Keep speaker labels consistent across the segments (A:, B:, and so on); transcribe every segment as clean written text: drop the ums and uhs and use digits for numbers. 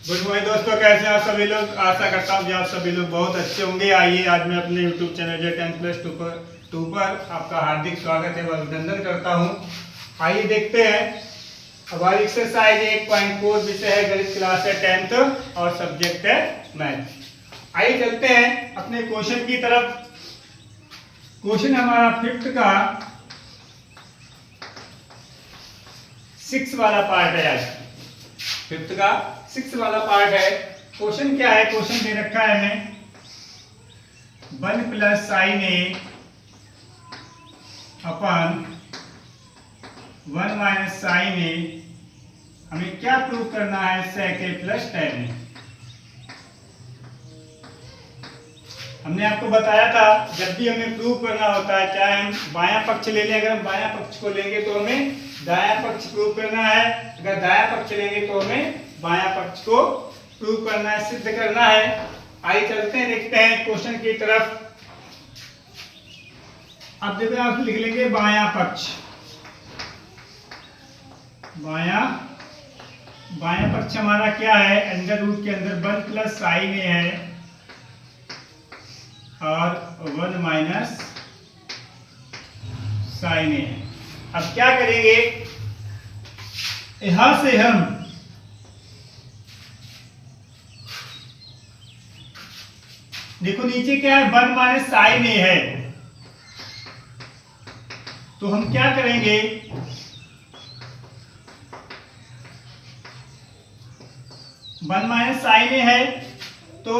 A: Good morning दोस्तों, कैसे हैं आप सभी लोग। आशा करता हूँ कि आप सभी लोग बहुत अच्छे होंगे। आइए आज मैं अपने यूट्यूब चैनल जो 10+2 पर आपका हार्दिक स्वागत है, अभिनंदन करता हूँ। आइए देखते हैं। हमारी एक्सरसाइज 1.4 विषय है गणित, क्लास है 10th और सब्जेक्ट है मैथ। आइए चलते हैं अपने क्वेश्चन की तरफ। क्वेश्चन हमारा 5th का 6 वाला पार्ट है। आज 5th का 6 वाला पार्ट है। क्वेश्चन क्या है? क्वेश्चन दे रखा है हमें 1 + sin a upon 1 - sin a। हमें क्या प्रूव करना है? sec a + tan a। हमने आपको बताया था जब भी हमें प्रूव करना होता है, चाहे हम बायां पक्ष ले लें, अगर हम बायां पक्ष को लेंगे तो हमें दायां पक्ष प्रूव करना है, अगर दायां पक्ष लेंगे तो हमें बायां पक्ष को प्रूव करना है, सिद्ध करना है। आइए चलते हैं, देखते हैं क्वेश्चन की तरफ। अब देखो आप लिख लेंगे बायां पक्ष। बायां पक्ष हमारा क्या है? अंडर रूट के अंदर 1 + sin a है और 1 - sin a है। अब क्या करेंगे? यहां से हम देखो नीचे क्या है? 1 - sin a है, तो हम क्या करेंगे? 1 - sin a है तो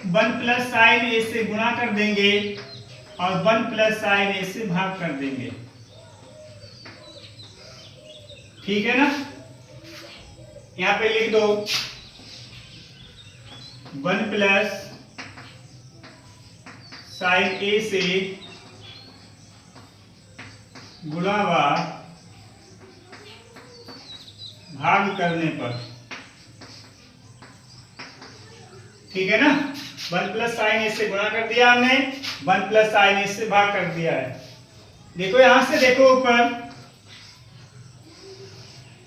A: 1 + sin a से गुणा कर देंगे और 1 + sin a से भाग कर देंगे। ठीक है ना? यहां पे लिख दो 1 + sin a से गुणा व भाग करने पर। ठीक है ना? 1 + sin a से गुणा कर दिया हमने, 1 + sin a से भाग कर दिया है। देखो यहां से देखो ऊपर,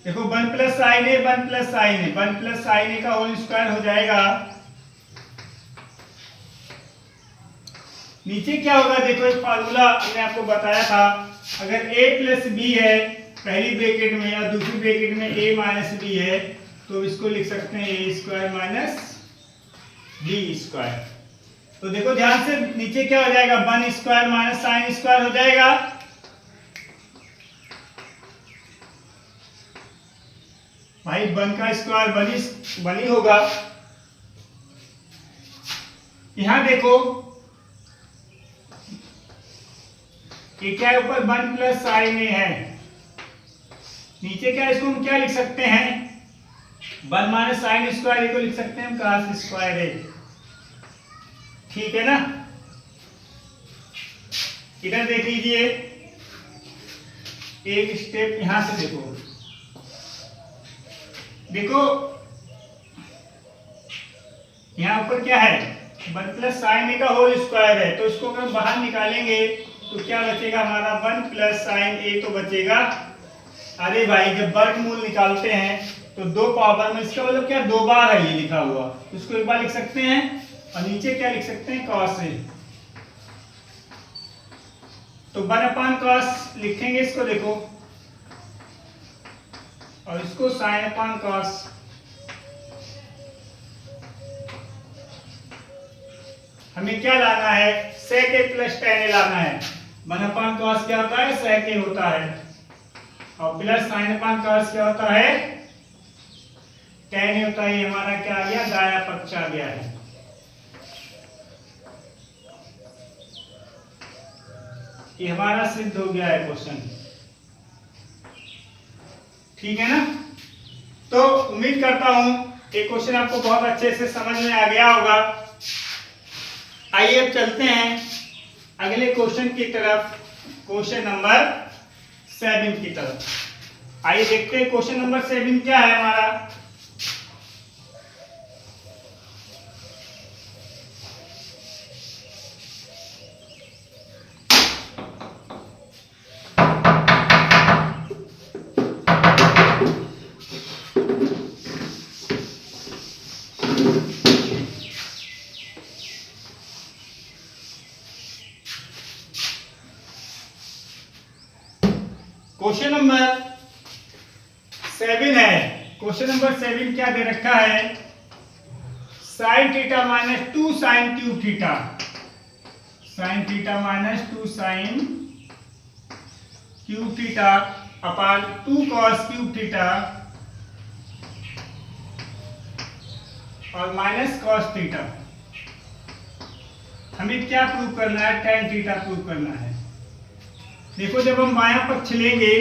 A: देखो 1 + sin a, 1 + sin a, 1 + sin a का होल स्क्वायर हो जाएगा। नीचे क्या होगा? देखो एक फार्मूला हमने आपको बताया था, अगर a + b है पहली ब्रैकेट में और दूसरी ब्रैकेट में a - b है, तो इसको लिख सकते हैं a² - b²। तो देखो ध्यान से, नीचे क्या हो जाएगा? 1² - sin² हो जाएगा। भाई 1 का स्क्वायर 1 ही होगा। यहां देखो ये क्या है? ऊपर 1 + sin a है, नीचे क्या? इसको हम क्या लिख सकते हैं? 1 - sin² को लिख सकते हैं हम cos²a। ठीक है ना? इधर देख लीजिए, एक स्टेप यहां से देखो, देखो यहां ऊपर क्या है? 1 + sin a का होल स्क्वायर है, तो इसको अगर बाहर निकालेंगे तो क्या बचेगा हमारा? 1 + sin a तो बचेगा। अरे भाई जब वर्गमूल निकालते हैं तो 2 पावर में, इसका मतलब क्या? 2 बार है ये लिखा हुआ, इसको एक बार लिख सकते हैं और नीचे क्या लिख सकते हैं? cos a। तो 1/cos लिखेंगे इसको, देखो, और इसको sin/cos। हमें क्या लाना है? sec a + tan a लाना है। 1/cos क्या होता है? sec a होता है, और प्लस sin/cos क्या होता है? tan a होता है। ये हमारा क्या आ गया? दायां पक्ष आ गया है। ये हमारा सिद्ध हो गया है क्वेश्चन। ठीक है ना? तो उम्मीद करता हूं ये क्वेश्चन आपको बहुत अच्छे से समझ में आ गया होगा। आइए अब चलते हैं अगले क्वेश्चन की तरफ, क्वेश्चन नंबर 7 की तरफ। आइए देखते हैं क्वेश्चन नंबर 7 क्या है हमारा। क्वेश्चन नंबर 7 है। क्वेश्चन नंबर 7 क्या दे रखा है, sine theta minus 2 sine cube theta, sine theta minus 2 sine cube theta upon 2 cos cube theta और माइनस कॉस थीटा। हमें क्या प्रूव करना है, tan थीटा प्रूव करना है। देखो जब हम बायां पक्ष लेंगे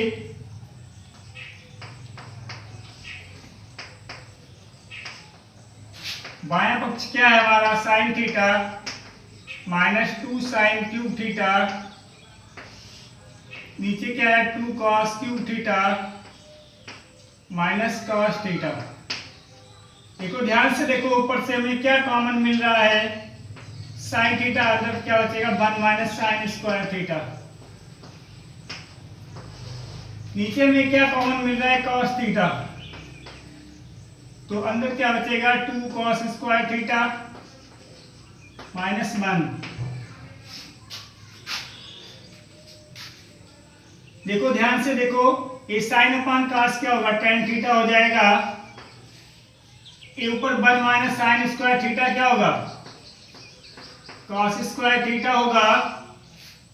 A: बायां पक्ष क्या है हमारा, sine theta minus 2 sine cube theta, नीचे क्या है 2 cos cube theta minus cos theta. देखो ध्यान से देखो, ऊपर से हमें क्या कॉमन मिल रहा है, साइन थीटा, अंदर क्या बचेगा 1 माइनस साइन स्क्वायर थीटा। नीचे में क्या कॉमन मिल रहा है, कॉस थीटा, तो अंदर क्या बचेगा 2 कॉस स्क्वायर थीटा माइनस 1। देखो ध्यान से देखो, ये साइन अपान कॉस क्या होगा, tan थीटा हो जाएगा, ये ऊपर 1 माइनस साइन स्क्वायर थीटा क्या होगा, कॉस स्क्वायर थीटा होगा।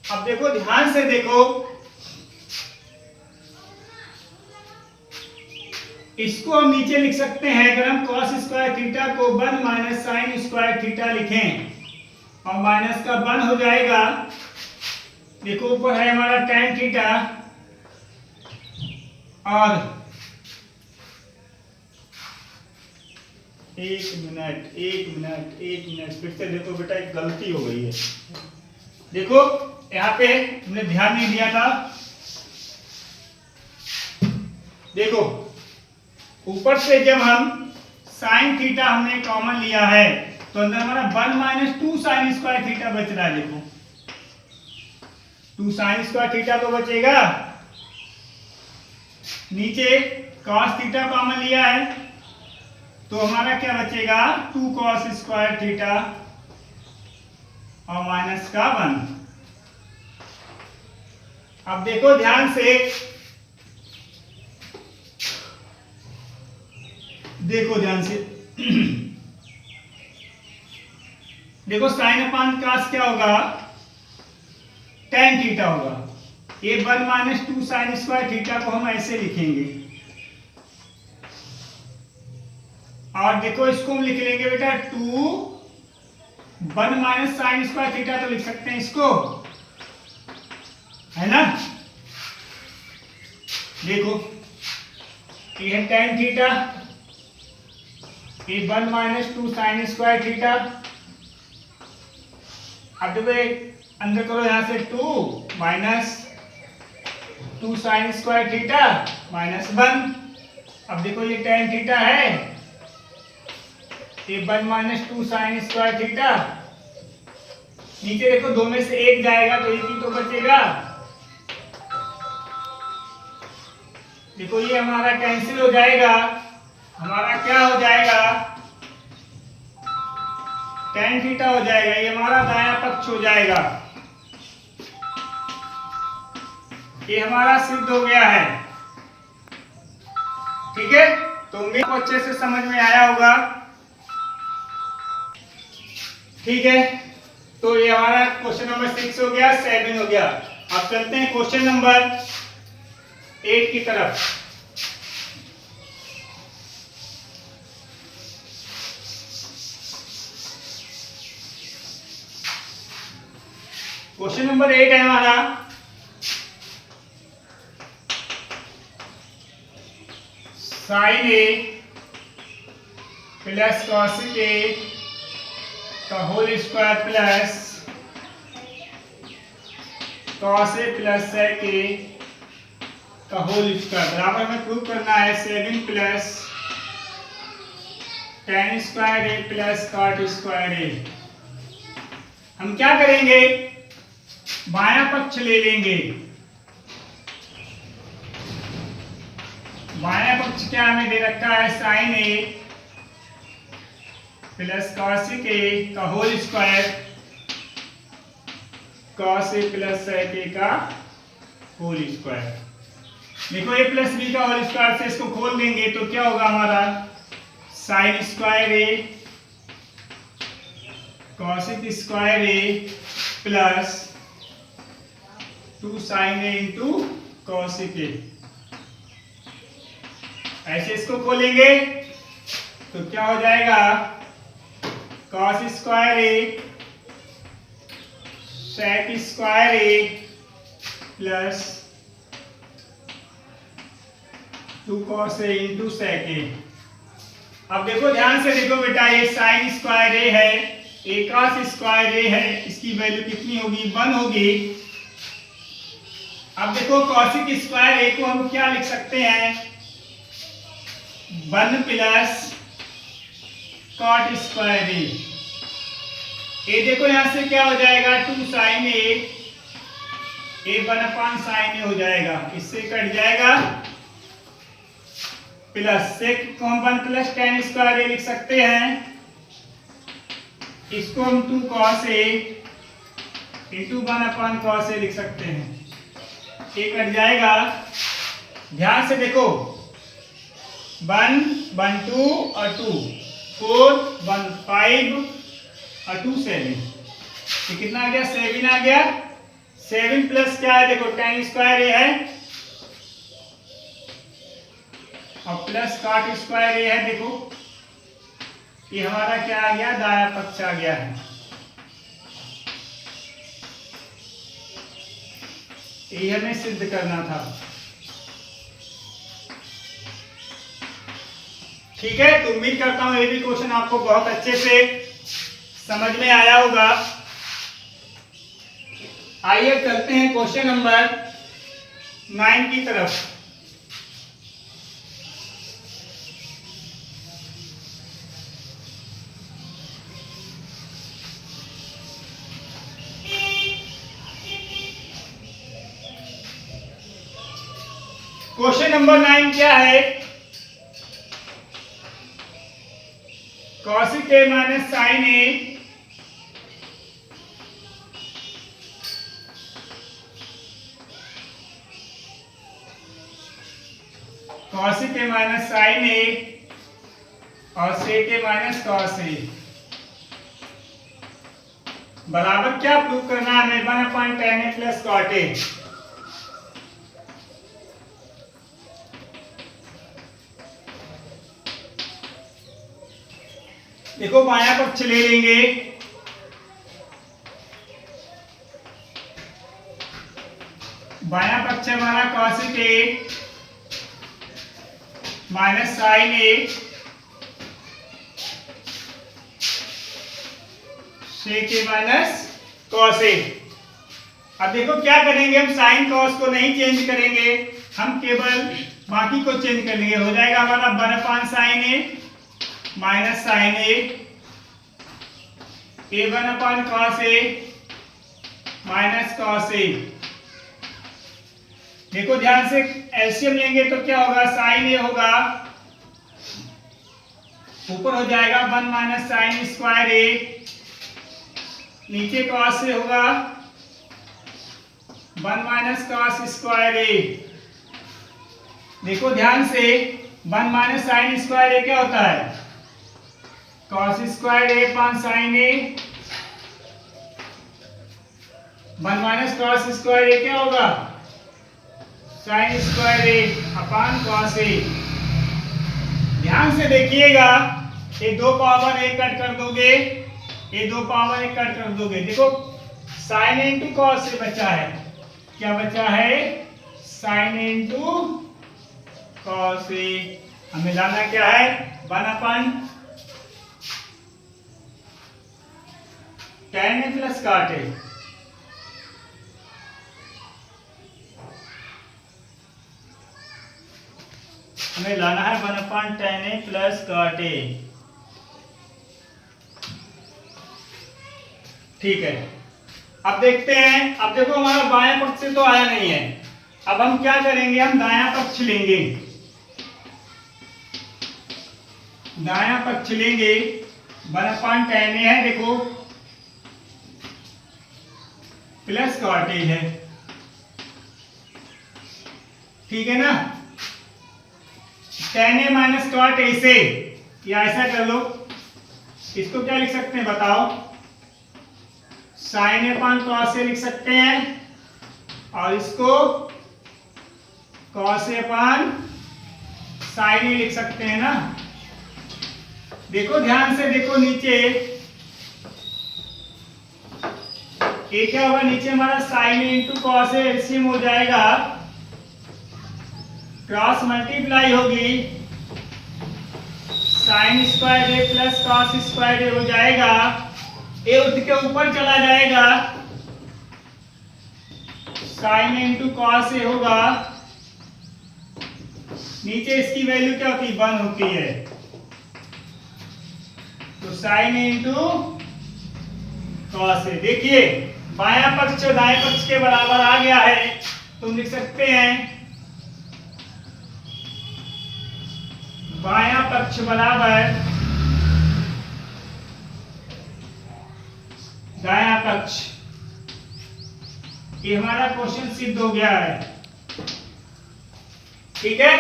A: अब देखो ध्यान से देखो, इसको हम नीचे लिख सकते हैं, अगर हम कॉस स्क्वायर थीटा को 1 माइनस साइन स्क्वायर थीटा लिखें और माइनस का 1 हो जाएगा। देखो ऊपर है हमारा tan थीटा और एक मिनट फिर से देखो बेटा, एक गलती हो गई है। देखो यहाँ पे हमने ध्यान नहीं दिया था। देखो ऊपर से जब हम साइन थीटा हमने कॉमन लिया है तो अंदर हमारा 1 माइनस 2 साइन स्क्वायर थीटा बच रहा है। देखो 2 साइन स्क्वायर थीटा तो बचेगा, नीचे कॉस थीटा कॉमन लिया है तो हमारा क्या बचेगा 2 कॉस स्क्वायर थीटा और माइनस का 1। अब देखो ध्यान से, देखो ध्यान से देखो साइन अपान कॉस क्या होगा, tan थीटा होगा। ये 1 माइनस 2 साइन स्क्वायर थीटा को हम ऐसे लिखेंगे और देखो इसको हम लिख लेंगे बेटा 1 माइनस साइन स्क्वायर थीटा तो लिख सकते हैं इसको, है ना। देखो ये है tan थीटा, ये 1 माइनस 2 साइन स्क्वायर थीटा। अब देखो अंदर करो, यहां से 2 minus 2 sine square theta minus 1। अब देखो ये tan थीटा है, ये 1 माइनस 2 साइन स्क्वायर थीटा, नीचे देखो 2 में से 1 जाएगा तो 1 ही तो बचेगा। देखो ये हमारा कैंसिल हो जाएगा, हमारा क्या हो जाएगा tan थीटा हो जाएगा, ये हमारा दायां पक्ष हो जाएगा। ये हमारा सिद्ध हो गया है, ठीक है। तो उम्मीद को अच्छे से समझ में आया होगा, ठीक है। तो ये हमारा क्वेश्चन नंबर 6 हो गया, 7 हो गया। अब चलते हैं क्वेश्चन नंबर 8 की तरफ। क्वेश्चन नंबर 8 है हमारा, साइन ए प्लस कॉसिक ए का whole square plus cos A plus sec ए का होल स्क्वायर बराबर हमें प्रूव करना है 7 प्लस tan स्क्वायर ए प्लस कॉट स्क्वायर ए। हम क्या करेंगे, बायां पक्ष ले लेंगे। बायां पक्ष क्या हमें दे रखा है, साइन ए प्लस कॉसिक ए का whole square cos A plus sec ए का होल स्क्वायर। देखो a प्लस बी का होल स्क्वायर से इसको खोल देंगे तो क्या होगा हमारा साइन स्क्वायर ए कॉसिक स्क्वायर ए प्लस 2 साइन ए इंटू कॉसिक ए। ऐसे इसको खोलेंगे तो क्या हो जाएगा cos square A sec square A plus 2 cos A into sec ए। अब देखो ध्यान से देखो बेटा, ये साइन स्क्वायर ए है, ए कॉस स्क्वायर ए है, इसकी वैल्यू कितनी होगी 1 होगी। अब देखो कॉसिक स्क्वायर ए को हम क्या लिख सकते हैं 1 प्लस कॉट स्क्वायर ए। देखो यहां से क्या हो जाएगा 2 साइन ए 1 साइन ए हो जाएगा, इससे कट जाएगा प्लस सेक को हम 1 प्लस टेन स्क्वायर ए लिख सकते हैं, इसको हम 2 cos A into 1 cos A लिख सकते हैं, ये कट जाएगा। ध्यान से देखो 1 1 2 और 2 4 1 5 और 2 7, ये कितना आ गया 7 आ गया। 7 प्लस क्या है देखो टेन स्क्वायर ए है और प्लस कॉट स्क्वायर ए है, देखो ये हमारा क्या आ गया दाया पक्ष आ गया है। ये हमें सिद्ध करना था। ठीक है, तो उम्मीद करता हूं ये भी क्वेश्चन आपको बहुत अच्छे से समझ में आया होगा। आइए चलते हैं क्वेश्चन नंबर 9 की तरफ। क्वेश्चन नंबर 9 क्या है कॉसिक ए माइनस साइन ए कॉसिक ए माइनस साइन ए और सेक ए माइनस कॉस ए बराबर क्या प्रूव करना है हमें 1/tan A plus cot A. देखो बायां पक्ष ले लेंगे, बायां पक्ष हमारा cosec A minus sign A sec A minus cos A. अब देखो क्या करेंगे हम साइन कॉस को नहीं चेंज करेंगे, हम केवल बाकी को चेंज कर लेंगे। हो जाएगा हमारा 1 sign A minus sign A 1 cos A minus cos A. देखो ध्यान से एलसीएम लेंगे तो क्या होगा साइन ए होगा ऊपर हो जाएगा 1 माइनस साइन स्क्वायर ए, नीचे कॉस ए होगा 1 माइनस कॉस स्क्वायर ए। देखो ध्यान से 1 माइनस साइन स्क्वायर ए क्या होता है कॉस स्क्वायर ए अपॉन साइन ए, 1 माइनस कॉस स्क्वायर ए क्या होगा sine square A upon cos A. ध्यान से देखिएगा ये 2 पावर ए कट कर दोगे, ये 2 पावर ए कट कर दोगे। देखो sign A into cos A बचा है, क्या बचा है sign A into cos A. हमें जानना क्या है 1/tan A plus cot A. हमें लाना है 1/tan A plus cot A. ठीक है, अब देखते हैं। अब देखो हमारा बायां पक्ष से तो आया नहीं है, अब हम क्या करेंगे हम दायां पक्ष लेंगे। दायां पक्ष लेंगे 1/tan ए है देखो प्लस कॉट ए है। ठीक है ना। tan a minus cot a से, या ऐसा कर लो, इसको क्या लिख सकते हैं बताओ, sin a upon cos a लिख सकते हैं, और इसको cos a upon sin a लिख सकते हैं ना। देखो ध्यान से देखो नीचे, ये क्या होगा, नीचे हमारा sin a into cos A LCM हो जाएगा, क्रॉस मल्टीप्लाई होगी, साइन स्क्वायर ए प्लस कॉस स्क्वायर ए हो जाएगा, ए उठ के ऊपर चला जाएगा, sign A into cos A होगा, नीचे इसकी वैल्यू क्या होती है, 1 होती है, तो sign A into cos A. देखिए बायां पक्ष दाएं पक्ष के बराबर आ गया है, तुम लिख सकते हैं बायां पक्ष बराबर दायां पक्ष। ये हमारा क्वेश्चन सिद्ध हो गया है, ठीक है।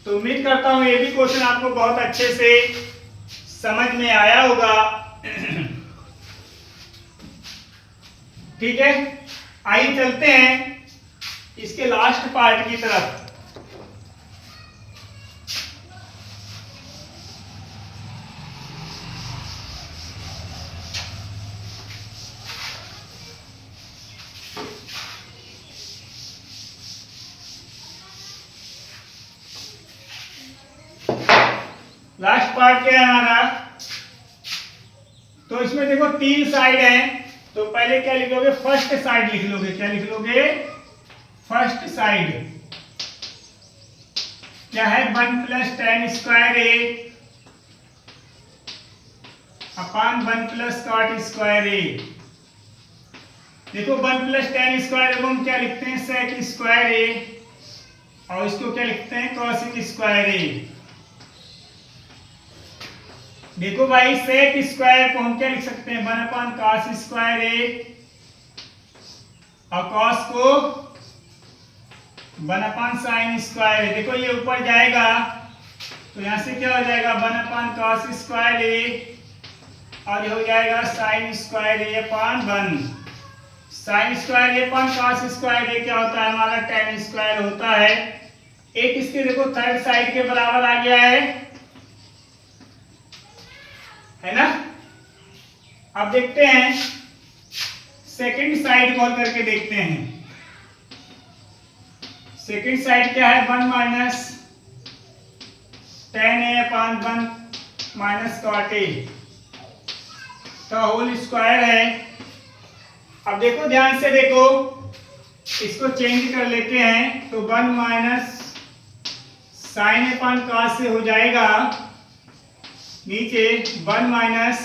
A: तो उम्मीद करता हूं ये भी क्वेश्चन आपको बहुत अच्छे से समझ में आया होगा, ठीक है। आइए चलते हैं इसके लास्ट पार्ट की तरफ। लास्ट पार्ट क्या है हमारा, तो इसमें देखो 3 साइड हैं, तो पहले क्या लिख लोगे, फर्स्ट साइड लिख लोगे, क्या लिख लोगे, फर्स्ट साइड क्या है, 1 प्लस tan स्क्वायर ए अपान 1 प्लस कॉट स्क्वायर ए। देखो 1 प्लस tan स्क्वायर को हम क्या लिखते हैं, sec स्क्वायर ए, और इसको क्या लिखते हैं, cosec स्क्वायर ए। देखो भाई सेक स्क्वायर को हम क्या लिख सकते हैं, 1 अपान कॉस स्क्वायर ए, और कॉस को 1 अपान साइन स्क्वायर ए। देखो ये ऊपर जाएगा तो यहां से क्या हो जाएगा, 1 अपान कॉस स्क्वायर ए, और ये हो जाएगा साइन स्क्वायर ए अपान 1। साइन स्क्वायर ए अपान कॉस स्क्वायर ए क्या होता है, हमारा tan स्क्वायर होता है। एक इसके देखो थर्ड साइड के बराबर आ गया है ना। अब देखते हैं सेकंड साइड कॉल करके देखते हैं। सेकंड साइड क्या है, 1 minus tan a upon 1 minus cot a का होल स्क्वायर है। अब देखो ध्यान से देखो, इसको चेंज कर लेते हैं, तो 1 माइनस साइन ए अपान कॉस से हो जाएगा, नीचे 1 minus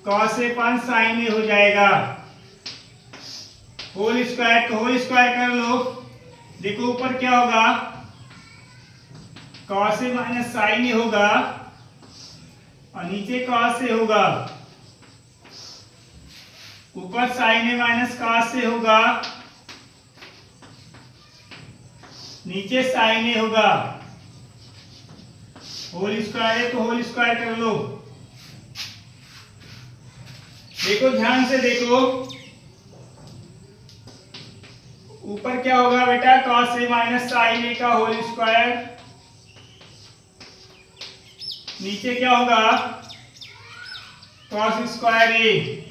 A: cos A upon sign ए हो जाएगा, होल स्क्वायर को होल स्क्वायर कर लो। देखो ऊपर क्या होगा, कॉस ए माइनस साइन ए होगा, और नीचे कॉस ए होगा, ऊपर sign A minus cos A होगा, नीचे साइन ए होगा, होल स्क्वायर है तो होल स्क्वायर कर लो। देखो ध्यान से देखो, ऊपर क्या होगा बेटा, cos a माइनस साइन ए का होल स्क्वायर, नीचे क्या होगा, cos स्क्वायर ए।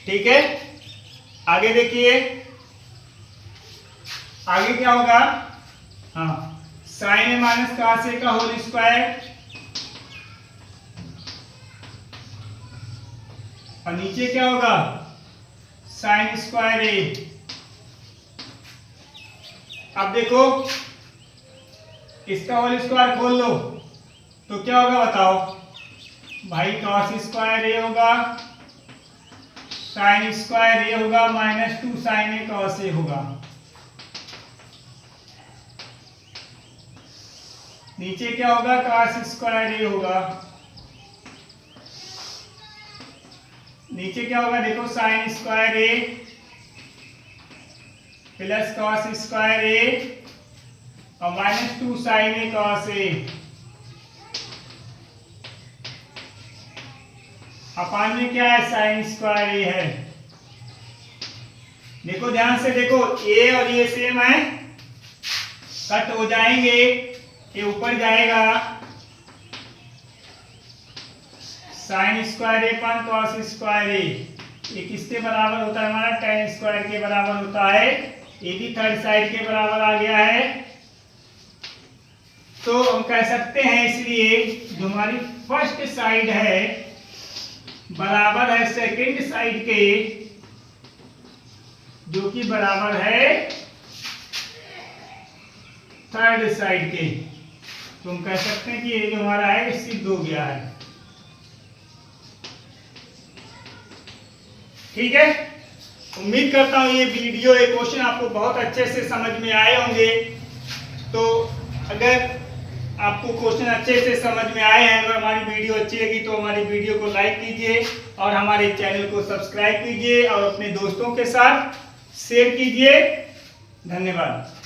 A: ठीक है, आगे देखिए, आगे क्या होगा, हाँ, sign A minus cos A का होल स्क्वायर, और नीचे क्या होगा, साइन स्क्वायर ए। अब देखो इसका होल स्क्वायर खोल लो तो क्या होगा बताओ भाई, कॉस स्क्वायर ए होगा साइन स्क्वायर ए होगा minus 2 sign A cos A होगा। नीचे क्या होगा, कॉस स्क्वायर ए होगा। नीचे क्या होगा देखो, साइन स्क्वायर ए प्लस कॉस स्क्वायर ए और minus 2 sign A cos A अपान में क्या है, साइन स्क्वायर ए है। देखो ध्यान से देखो, ए और ये सेम है, कट हो जाएंगे, ये ऊपर जाएगा, साइन स्क्वायर ए पान कॉस स्क्वायर ए, ये किसके बराबर होता है हमारा, टेन स्क्वायर के बराबर होता है। ये भी थर्ड साइड के बराबर आ गया है। तो हम कह सकते हैं इसलिए जो हमारी फर्स्ट साइड है बराबर है सेकंड साइड के, जो कि बराबर है थर्ड साइड के। तो हम कह सकते हैं कि ये जो हमारा है ये सिद्ध हो गया है। ठीक है, उम्मीद करता हूँ ये वीडियो, ये क्वेश्चन आपको बहुत अच्छे से समझ में आए होंगे। तो अगर आपको क्वेश्चन अच्छे से समझ में आए हैं, अगर हमारी वीडियो अच्छी लगी तो हमारी वीडियो को लाइक कीजिए और हमारे चैनल को सब्सक्राइब कीजिए और अपने दोस्तों के साथ शेयर कीजिए। धन्यवाद।